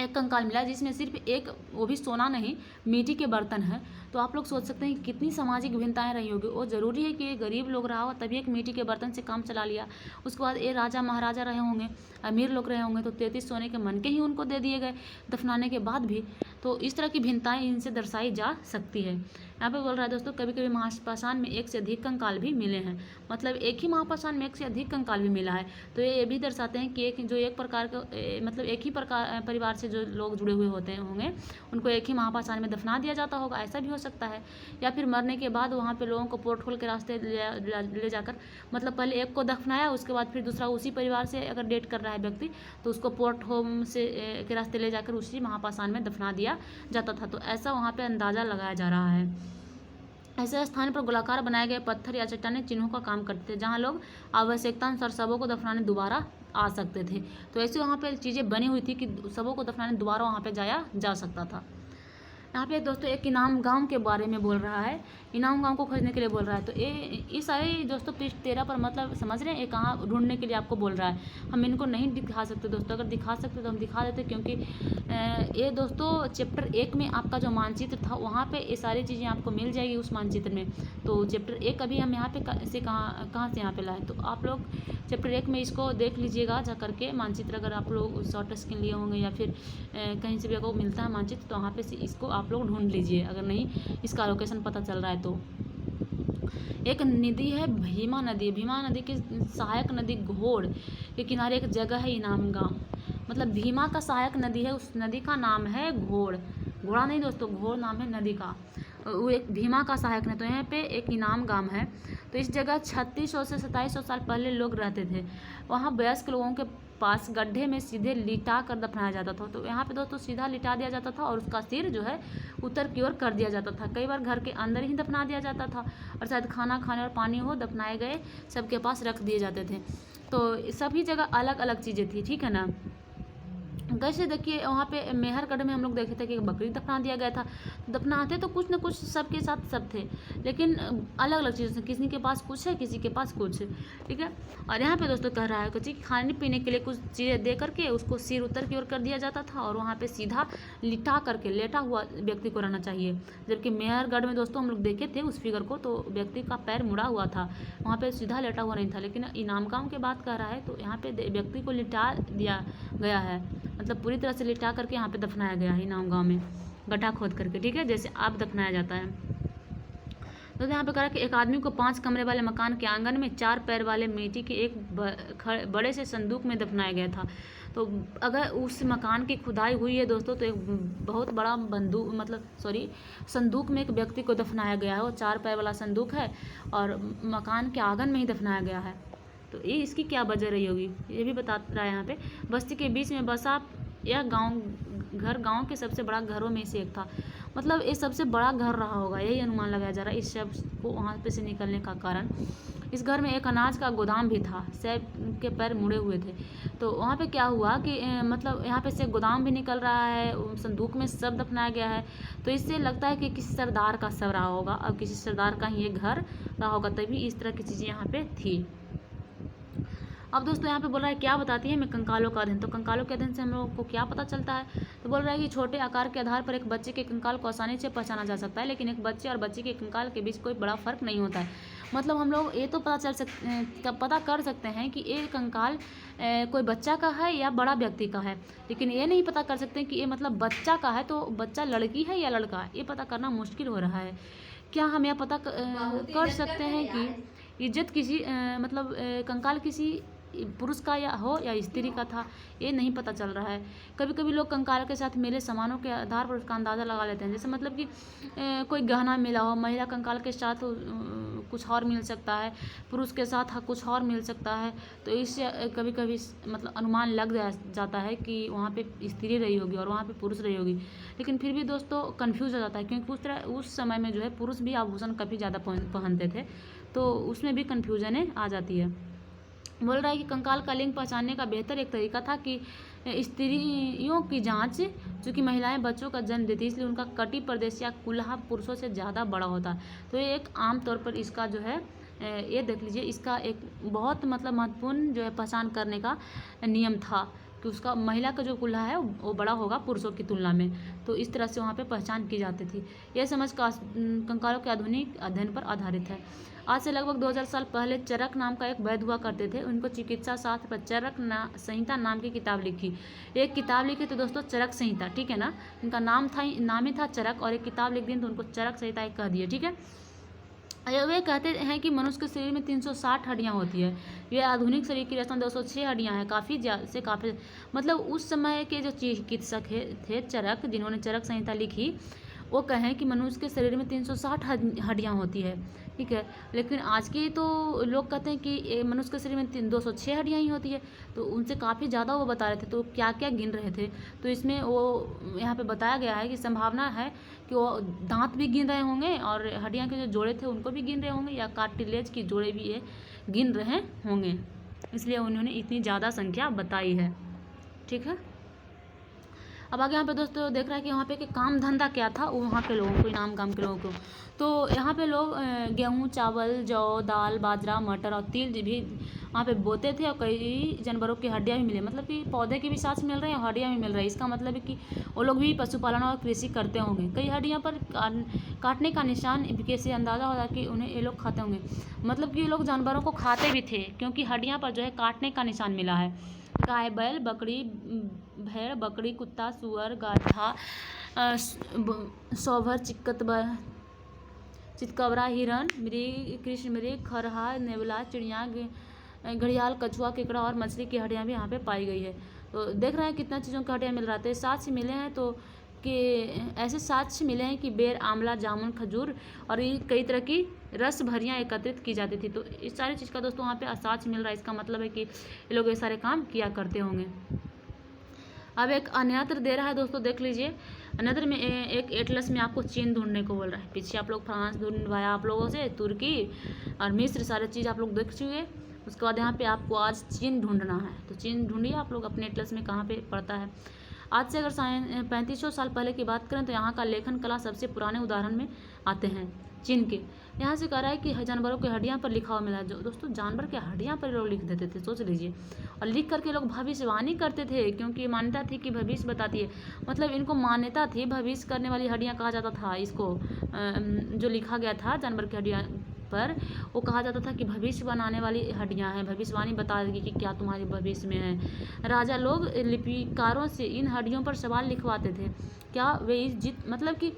एक कंकाल मिला जिसमें सिर्फ एक, वो भी सोना नहीं मिट्टी के बर्तन है। तो आप लोग सोच सकते हैं कि कितनी सामाजिक भिन्नताएं रही होगी। वो ज़रूरी है कि ये गरीब लोग रहा हो तभी एक मिट्टी के बर्तन से काम चला लिया। उसके बाद ये राजा महाराजा रहे होंगे, अमीर लोग रहे होंगे, तो 33 सोने के मनके ही उनको दे दिए गए दफनाने के बाद भी। तो इस तरह की भिन्नताएं इनसे दर्शाई जा सकती है। यहाँ पे बोल रहा है दोस्तों कभी कभी महापाषाण में एक से अधिक कंकाल भी मिले हैं। मतलब एक ही महापाषाण में एक से अधिक कंकाल भी मिला है। तो ये भी दर्शाते हैं कि एक प्रकार का मतलब एक ही प्रकार परिवार से जो लोग जुड़े हुए होंगे उनको एक ही महापाषाण में दफना दिया जाता होगा, ऐसा भी हो सकता है। या फिर मरने के बाद वहाँ पे लोगों को पोर्ट होल के रास्ते ले जाकर, मतलब पहले एक को दफनाया, उसके बाद फिर दूसरा उसी परिवार से अगर डेट कर रहा है व्यक्ति तो उसको पोर्ट होम से के रास्ते ले जाकर उसी महापाषाण में दफना दिया जाता था। तो ऐसा वहाँ पे अंदाज़ा लगाया जा रहा है। ऐसे स्थान पर गोलाकार बनाए गए पत्थर या चट्टानें चिन्हों का काम करते थे, जहाँ लोग आवश्यकतानुसार शवों को दफनाने दोबारा आ सकते थे। तो ऐसे वहाँ पे चीज़ें बनी हुई थी कि शवों को दफनाने दोबारा वहाँ पे जाया जा सकता था। यहाँ पे दोस्तों एक इनाम गांव के बारे में बोल रहा है, इनाम गांव को खोजने के लिए बोल रहा है। तो ये सारे दोस्तों पृष्ठ 13 पर मतलब समझ रहे हैं, ये कहाँ ढूंढने के लिए आपको बोल रहा है। हम इनको नहीं दिखा सकते दोस्तों, अगर दिखा सकते तो हम दिखा देते, क्योंकि ये दोस्तों चैप्टर 1 में आपका जो मानचित्र था वहाँ पे ये सारी चीज़ें आपको मिल जाएगी उस मानचित्र में। तो चैप्टर 1 अभी हम यहाँ पे से कहाँ से यहाँ पे लाए, तो आप लोग चैप्टर 1 में इसको देख लीजिएगा जा करके मानचित्र। अगर आप लोग शॉर्ट स्क्रीन लिए होंगे या फिर कहीं से भी आपको मिलता है मानचित्र, तो वहाँ पे से इसको आप लोग ढूंढ लीजिए, अगर नहीं इसका लोकेशन पता चल रहा है तो। एक नदी है भीमा नदी, भीमा नदी की सहायक नदी घोड़ के किनारे एक जगह है इनाम गांव। मतलब भीमा का सहायक नदी है, उस नदी का नाम है घोड़, घोड़ा नहीं दोस्तों, घोड़ नाम है नदी का। वो एक भीमा का सहायक है। तो यहाँ पे एक इनाम गांव है। तो इस जगह 3600 से 2700 साल पहले लोग रहते थे। वहाँ वयस्क लोगों के पास गड्ढे में सीधे लिटा कर दफनाया जाता था। तो यहाँ पे दोस्तों सीधा लिटा दिया जाता था और उसका सिर जो है उत्तर की ओर कर दिया जाता था। कई बार घर के अंदर ही दफना दिया जाता था और शायद खाना खाने और पानी हो दफनाए गए सबके पास रख दिए जाते थे। तो सभी जगह अलग अलग चीज़ें थी, ठीक है ना। कैसे देखिए वहाँ पे मेहरगढ़ में हम लोग देखे थे कि बकरी दफना दिया गया था। दफनाते तो कुछ न कुछ सबके साथ सब थे, लेकिन अलग अलग चीज़ें, किसी के पास कुछ है किसी के पास कुछ, ठीक है। और यहाँ पे दोस्तों कह रहा है कि खाने पीने के लिए कुछ चीज़ें दे करके उसको सिर उत्तर की ओर कर दिया जाता था और वहाँ पे सीधा लिटा करके लेटा हुआ व्यक्ति को रहना चाहिए। जबकि मेहरगढ़ में दोस्तों हम लोग देखे थे उस फिगर को, तो व्यक्ति का पैर मुड़ा हुआ था, वहाँ पे सीधा लेटा हुआ नहीं था। लेकिन इनाम गाँव की बात कर रहा है तो यहाँ पे व्यक्ति को लिटा दिया गया है, मतलब पूरी तरह से लिटा करके यहाँ पे दफनाया गया है इनाम गांव में, गड्ढा खोद करके, ठीक है, जैसे आप दफनाया जाता है। तो यहाँ पे कहा कि एक आदमी को 5 कमरे वाले मकान के आंगन में 4 पैर वाले मिट्टी के एक बड़े से संदूक में दफनाया गया था। तो अगर उस मकान की खुदाई हुई है दोस्तों तो एक बहुत बड़ा संदूक में एक व्यक्ति को दफनाया गया है। वो 4 पैर वाला संदूक है और मकान के आंगन में ही दफनाया गया है। तो ये इसकी क्या वजह रही होगी ये भी बता रहा है यहाँ पे। बस्ती के बीच में बसा यह गांव के सबसे बड़ा घरों में से एक था, मतलब ये सबसे बड़ा घर रहा होगा, यही अनुमान लगाया जा रहा है इस शब्द को वहाँ पे से निकलने का कारण। इस घर में एक अनाज का गोदाम भी था, सब के पैर मुड़े हुए थे। तो वहाँ पे क्या हुआ कि मतलब यहाँ पे से गोदाम भी निकल रहा है, संदूक में सब दफनाया गया है। तो इससे लगता है कि किसी सरदार का सब रहा होगा और किसी सरदार का ही ये घर रहा होगा, तभी इस तरह की चीज़ें यहाँ पे थी। अब दोस्तों यहाँ पे बोल रहा है क्या बताती है मैं कंकालों का अध्ययन। तो कंकालों के अध्ययन से हम लोगों को क्या पता चलता है, तो बोल रहा है कि छोटे आकार के आधार पर एक बच्चे के कंकाल को आसानी से पहचाना जा सकता है, लेकिन एक बच्चे और बच्ची के कंकाल के बीच कोई बड़ा फर्क नहीं होता है। मतलब हम लोग ये तो पता कर सकते हैं कि ये कंकाल कोई बच्चा का है या बड़ा व्यक्ति का है, लेकिन ये नहीं पता कर सकते कि ये मतलब बच्चा का है तो बच्चा लड़की है या लड़का है, ये पता करना मुश्किल हो रहा है। क्या हम यह पता कर सकते हैं कि इज्जत किसी कंकाल किसी पुरुष का या हो या स्त्री का था, ये नहीं पता चल रहा है। कभी कभी लोग कंकाल के साथ मिले सामानों के आधार पर उसका अंदाज़ा लगा लेते हैं, जैसे मतलब कि कोई गहना मिला हो, महिला कंकाल के साथ कुछ और मिल सकता है, पुरुष के साथ कुछ और मिल सकता है। तो इससे कभी कभी मतलब अनुमान लग जाता है कि वहाँ पे स्त्री रही होगी और वहाँ पे पुरुष रही होगी, लेकिन फिर भी दोस्तों कन्फ्यूज़ हो जाता है, क्योंकि उस समय में जो है पुरुष भी आभूषण काफ़ी ज़्यादा पहनते थे, तो उसमें भी कन्फ्यूजन आ जाती है। बोल रहा है कि कंकाल का लिंग पहचानने का बेहतर एक तरीका था कि स्त्रियों की जांच, चूँकि महिलाएं बच्चों का जन्म देती इसलिए उनका कटी प्रदेश या कुल्हा पुरुषों से ज़्यादा बड़ा होता। तो ये एक आम तौर पर इसका जो है ये देख लीजिए, इसका एक बहुत मतलब महत्वपूर्ण जो है पहचान करने का नियम था कि उसका महिला का जो कुल्हा है वो बड़ा होगा पुरुषों की तुलना में। तो इस तरह से वहाँ पे पहचान की जाती थी। यह समझ कंकालों के आधुनिक अध्ययन पर आधारित है। आज से लगभग 2000 साल पहले चरक नाम का एक वैद्य हुआ करते थे। उनको चिकित्सा शास्त्र पर चरक संहिता नाम की किताब लिखी। एक किताब लिखी तो दोस्तों चरक संहिता, ठीक है ना, इनका नाम ही था चरक, और एक किताब लिख दी तो उनको चरक संहिता एक कह दिए, ठीक है। वे कहते हैं कि मनुष्य के शरीर में 360 हड्डियाँ होती है। ये आधुनिक शरीर की रचना 206 हड्डियाँ हैं, काफ़ी मतलब उस समय के जो चिकित्सक थे चरक, जिन्होंने चरक संहिता लिखी, वो कहें कि मनुष्य के शरीर में 360 हड्डियाँ होती है, ठीक है। लेकिन आज के तो लोग कहते हैं कि मनुष्य के शरीर में 206 हड्डियाँ ही होती है, तो उनसे काफ़ी ज़्यादा वो बता रहे थे। तो क्या क्या गिन रहे थे, तो इसमें वो यहाँ पे बताया गया है कि संभावना है कि वो दांत भी गिन रहे होंगे और हड्डियाँ के जो जोड़े थे उनको भी गिन रहे होंगे, या कार्टिलेज की जोड़े भी ये गिन रहे होंगे, इसलिए उन्होंने इतनी ज़्यादा संख्या बताई है, ठीक है। अब आगे यहाँ पे दोस्तों देख रहा है कि यहाँ पे कि काम धंधा क्या था वहाँ के लोगों को, इनाम गांव के लोगों को। तो यहाँ पे लोग गेहूँ, चावल, जौ, दाल, बाजरा, मटर और तिल भी वहाँ पे बोते थे, और कई जानवरों की हड्डियाँ भी मिले, मतलब कि पौधे की भी सांस मिल रही है और हड्डियाँ भी मिल रही है। इसका मतलब है कि वो लोग भी पशुपालन और कृषि करते होंगे। कई हड्डियाँ पर काटने का निशान कैसे अंदाज़ा होता है कि उन्हें ये लोग खाते होंगे, मतलब कि ये लोग जानवरों को खाते भी थे, क्योंकि हड्डियाँ पर जो है काटने का निशान मिला है। गाय, बैल, बकरी, भेड़, बकरी, कुत्ता, सुअर, गाधा, सौभर, चितकबरा, हिरन, मृग, कृष्ण मृग, खरहा, नेवला, चिड़िया, घड़ियाल, कछुआ, केकड़ा और मछली की हड्डियाँ भी यहाँ पे पाई गई है। तो देख रहे हैं कितना चीज़ों की हड्डियाँ मिल रहा है। साक्ष्य मिले हैं तो कि ऐसे साक्ष्य मिले हैं कि बेर, आंवला, जामुन, खजूर और ये कई तरह की रस भरियाँ एकत्रित की जाती थी। तो इस सारी चीज़ का दोस्तों वहाँ पे साक्ष्य मिल रहा है। इसका मतलब है कि ये लोग ये सारे काम किया करते होंगे। अब एक अन्यत्र दे रहा है दोस्तों, देख लीजिए। अन्यत्र में एक एटलस में आपको चीन ढूंढने को बोल रहा है। पीछे आप लोग फ्रांस ढूंढवाया आप लोगों से, तुर्की और मिस्र सारे चीज़ आप लोग देख चुके। उसके बाद यहाँ पे आपको आज चीन ढूंढना है। तो चीन ढूंढिए आप लोग अपने एटलस में कहाँ पे पड़ता है। आज से अगर 3500 साल पहले की बात करें तो यहाँ का लेखन कला सबसे पुराने उदाहरण में आते हैं चीन के। यहाँ से कह रहा है कि जानवरों की हड्डियाँ पर लिखा हुआ मिला। जो दोस्तों जानवर के हड्डियाँ पर लोग लिख देते थे, सोच लीजिए। और लिख करके लोग भविष्यवाणी करते थे, क्योंकि मान्यता थी कि भविष्य बताती है। मतलब इनको मान्यता थी, भविष्य करने वाली हड्डियाँ कहा जाता था इसको। जो लिखा गया था जानवर की हड्डियाँ पर, वो कहा जाता था कि भविष्य बनाने वाली हड्डियाँ हैं, भविष्यवाणी बता देगी कि क्या तुम्हारे भविष्य में है। राजा लोग लिपिकारों से इन हड्डियों पर सवाल लिखवाते थे। क्या वे इस मतलब कि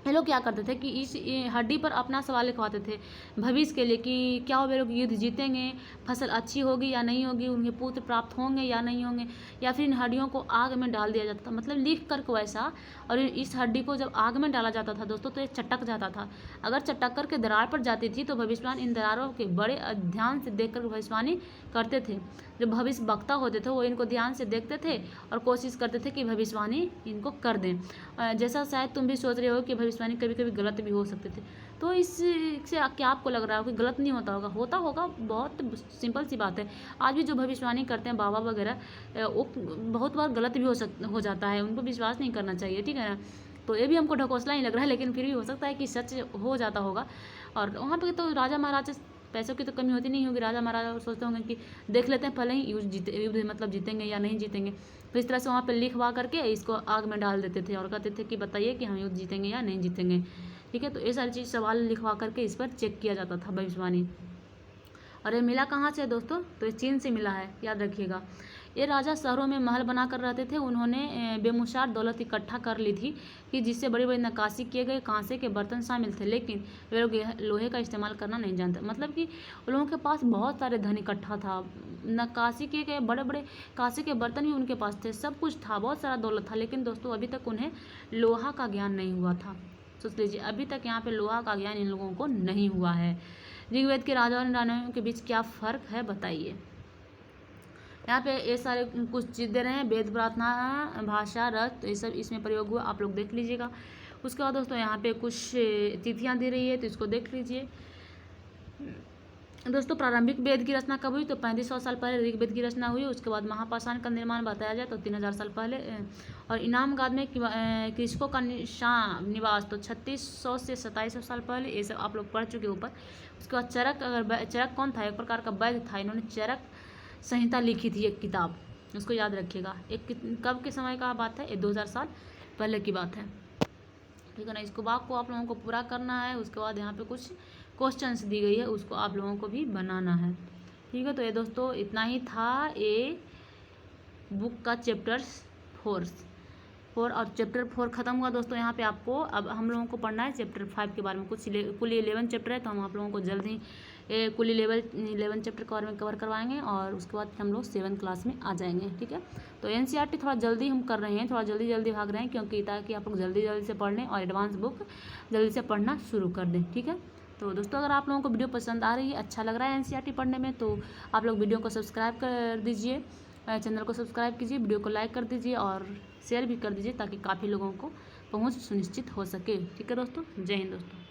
ये लोग क्या करते थे कि इस हड्डी पर अपना सवाल लिखवाते थे भविष्य के लिए, कि क्या वे लोग युद्ध जीतेंगे, फसल अच्छी होगी या नहीं होगी, उनके पुत्र प्राप्त होंगे या नहीं होंगे, या फिर इन हड्डियों को आग में डाल दिया जाता था। मतलब लिख कर को ऐसा। और इस हड्डी को जब आग में डाला जाता था दोस्तों तो ये चटक जाता था। अगर चटक कर के दरार पर जाती थी तो भविष्यवाण इन दरारों के बड़े ध्यान से देख कर भविष्यवाणी करते थे। जो भविष्य वक्ता होते थे वो इनको ध्यान से देखते थे और कोशिश करते थे कि भविष्यवाणी इनको कर दें। जैसा शायद तुम भी सोच रहे हो कि भविष्यवाणी कभी कभी गलत भी हो सकते थे। तो इससे क्या आपको लग रहा है कि गलत नहीं होता होगा? होता होगा, बहुत सिंपल सी बात है। आज भी जो भविष्यवाणी करते हैं बाबा वगैरह, वो बहुत बार गलत भी हो जाता है। उनको विश्वास नहीं करना चाहिए, ठीक है ना। तो ये भी हमको ढकोसला नहीं लग रहा है, लेकिन फिर भी हो सकता है कि सच हो जाता होगा। और वहाँ पे तो राजा महाराजा, पैसों की तो कमी होती नहीं होगी। राजा महाराजा सोचते होंगे कि देख लेते हैं पहले ही युद्ध मतलब जीतेंगे या नहीं जीतेंगे। तो इस तरह से वहाँ पे लिखवा करके इसको आग में डाल देते थे और कहते थे कि बताइए कि हम युद्ध जीतेंगे या नहीं जीतेंगे, ठीक है। तो ये सारी चीज़ सवाल लिखवा करके इस पर चेक किया जाता था भविष्यवाणी। और ये मिला कहाँ से दोस्तों? तो ये चीन से मिला है, याद रखिएगा। ये राजा शहरों में महल बना कर रहते थे। उन्होंने बेमुशार दौलत इकट्ठा कर ली थी कि जिससे बड़ी बड़ी नक्काशी किए गए कांसे के बर्तन शामिल थे, लेकिन वे लोग लोहे का इस्तेमाल करना नहीं जानते। मतलब कि उन लोगों के पास बहुत सारे धन इकट्ठा था, नक्काशी किए गए बड़े बड़े कांसे के बर्तन भी उनके पास थे, सब कुछ था, बहुत सारा दौलत था, लेकिन दोस्तों अभी तक उन्हें लोहा का ज्ञान नहीं हुआ था। सोच लीजिए, अभी तक यहाँ पे लोहा का ज्ञान इन लोगों को नहीं हुआ है। ऋग्वेद के राजाओं और रानियों के बीच क्या फ़र्क है बताइए। यहाँ पे ये सारे कुछ चीज़ दे रहे हैं, वेद, प्रार्थना, भाषा, रथ, तो ये सब इसमें प्रयोग हुआ, आप लोग देख लीजिएगा। उसके बाद दोस्तों यहाँ पे कुछ तिथियाँ दे रही है, तो इसको देख लीजिए। दोस्तों प्रारंभिक वेद की रचना कब हुई? तो 3500 साल पहले ऋग्वेद की रचना हुई। उसके बाद महापाषाण का निर्माण बताया जाए तो 3000 साल पहले। और इनामगाद में कृषकों का निवास तो 3600 से 2700 साल पहले। ये सब आप लोग पढ़ चुके ऊपर। उसके बाद चरक, अगर चरक कौन था? एक प्रकार का वैद्य था। इन्होंने चरक संहिता लिखी थी, एक किताब, उसको याद रखिएगा। कब के समय का बात है? ये 2000 साल पहले की बात है, ठीक है ना। इसको बात को आप लोगों को पूरा करना है। उसके बाद यहाँ पे कुछ क्वेश्चंस दी गई है, उसको आप लोगों को भी बनाना है, ठीक है। तो ये दोस्तों इतना ही था ये बुक का चैप्टर 4 और चैप्टर 4 खत्म हुआ दोस्तों। यहाँ पे आपको अब हम लोगों को पढ़ना है चैप्टर 5 के बारे में। कुल 11 चैप्टर है, तो हम आप लोगों को जल्द ही कुल 11 चैप्टर के बारे में कवर करवाएंगे और उसके बाद हम लोग 7th क्लास में आ जाएंगे, ठीक है। तो NCERT थोड़ा जल्दी हम कर रहे हैं, थोड़ा जल्दी भाग रहे हैं, क्योंकि ताकि आप लोग जल्दी से पढ़ लें और एडवांस बुक जल्दी से पढ़ना शुरू कर दें, ठीक है। तो दोस्तों अगर आप लोगों को वीडियो पसंद आ रही है, अच्छा लग रहा है NCERT पढ़ने में, तो आप लोग वीडियो को सब्सक्राइब कर दीजिए, चैनल को सब्सक्राइब कीजिए, वीडियो को लाइक कर दीजिए और शेयर भी कर दीजिए, ताकि काफ़ी लोगों को पहुंच सुनिश्चित हो सके, ठीक है दोस्तों। जय हिंद दोस्तों।